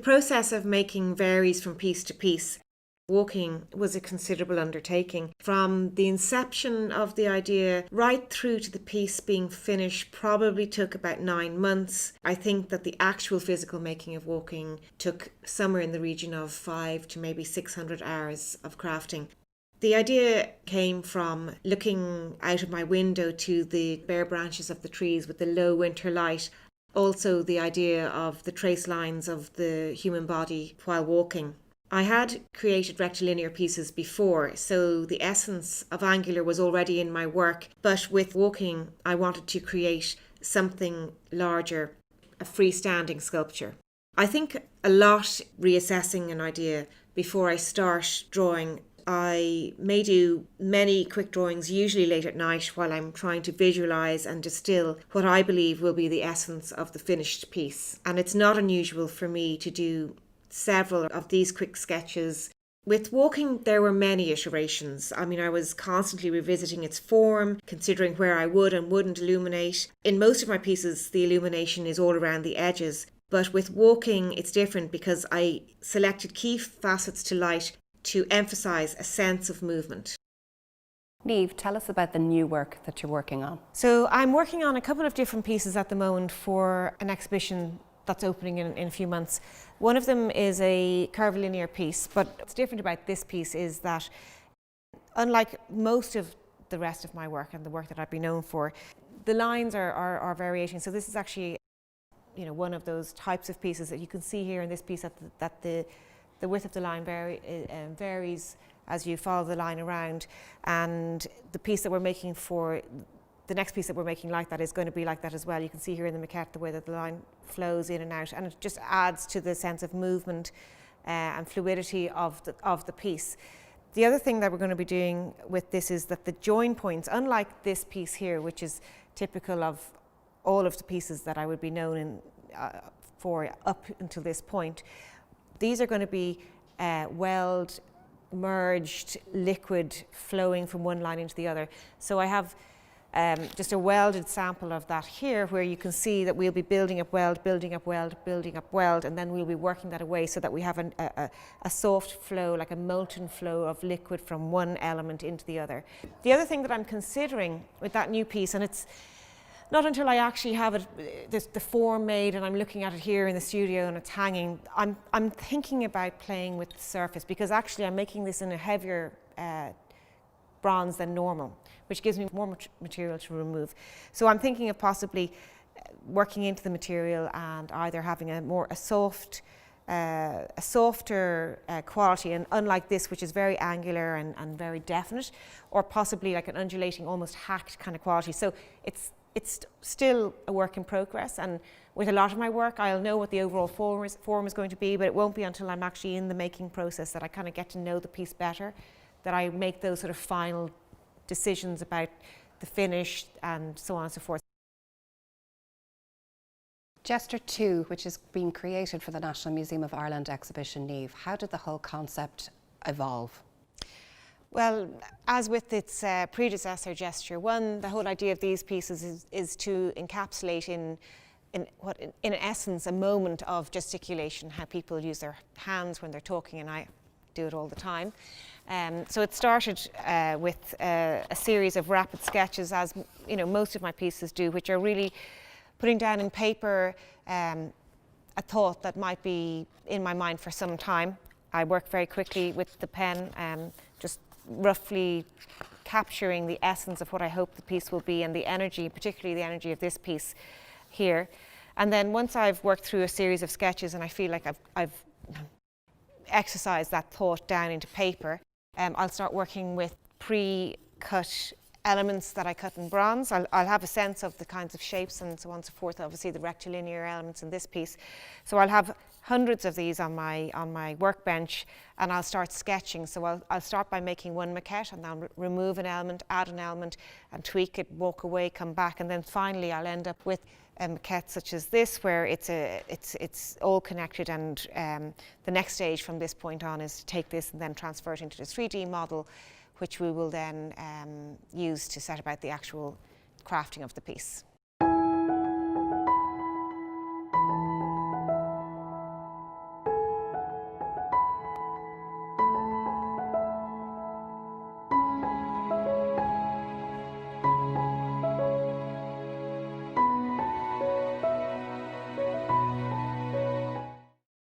process of making varies from piece to piece. Walking was a considerable undertaking. From the inception of the idea right through to the piece being finished probably took about 9 months. I think that the actual physical making of walking took somewhere in the region of 500 to maybe 600 hours of crafting. The idea came from looking out of my window to the bare branches of the trees with the low winter light. Also the idea of the trace lines of the human body while walking. I had created rectilinear pieces before, so the essence of angular was already in my work, but with walking I wanted to create something larger, a freestanding sculpture. I think a lot reassessing an idea before I start drawing. I may do many quick drawings, usually late at night, while I'm trying to visualise and distill what I believe will be the essence of the finished piece. And it's not unusual for me to do several of these quick sketches. With walking, there were many iterations. I was constantly revisiting its form, considering where I would and wouldn't illuminate. In most of my pieces, the illumination is all around the edges. But with walking, it's different because I selected key facets to light to emphasise a sense of movement. Niamh, tell us about the new work that you're working on. So I'm working on a couple of different pieces at the moment for an exhibition that's opening in a few months. One of them is a curvilinear piece, but what's different about this piece is that, unlike most of the rest of my work and the work that I'd be known for, the lines are variating. So this is actually, one of those types of pieces that you can see here in this piece that the width of the line varies as you follow the line around, and the piece that we're making for the next piece that we're making like that is going to be like that as well. You can see here in the maquette the way that the line flows in and out, and it just adds to the sense of movement and fluidity of the piece. The other thing that we're going to be doing with this is that the join points, unlike this piece here, which is typical of all of the pieces that I would be known for up until this point, these are going to be weld, merged, liquid, flowing from one line into the other. So I have just a welded sample of that here, where you can see that we'll be building up weld, building up weld, building up weld, and then we'll be working that away so that we have a soft flow, like a molten flow of liquid from one element into the other. The other thing that I'm considering with that new piece, and it's not until I actually have the form made and I'm looking at it here in the studio and it's hanging, I'm thinking about playing with the surface, because actually I'm making this in a heavier bronze than normal, which gives me more material to remove. So I'm thinking of possibly working into the material and either having a softer quality, and unlike this, which is very angular and very definite, or possibly like an undulating, almost hacked kind of quality. So it's still a work in progress, and with a lot of my work I'll know what the overall form is going to be, but it won't be until I'm actually in the making process that I kind of get to know the piece better, that I make those sort of final decisions about the finish and so on and so forth. Gesture 2, which is being created for the National Museum of Ireland exhibition, Niamh, how did the whole concept evolve? Well, as with its predecessor, Gesture 1, the whole idea of these pieces is to encapsulate in essence a moment of gesticulation, how people use their hands when they're talking, and I do it all the time. So it started with a series of rapid sketches, as most of my pieces do, which are really putting down in paper a thought that might be in my mind for some time. I work very quickly with the pen, just roughly capturing the essence of what I hope the piece will be, and the energy, particularly the energy of this piece here. And then once I've worked through a series of sketches and I feel like I've exercised that thought down into paper, I'll start working with pre-cut elements that I cut in bronze. I'll have a sense of the kinds of shapes and so on and so forth, obviously the rectilinear elements in this piece. So I'll have hundreds of these on my workbench, and I'll start sketching. So I'll start by making one maquette, and I'll remove an element, add an element, and tweak it, walk away, come back, and then finally I'll end up with a maquette such as this, where it's all connected, and the next stage from this point on is to take this and then transfer it into this 3D model, which we will then use to set about the actual crafting of the piece.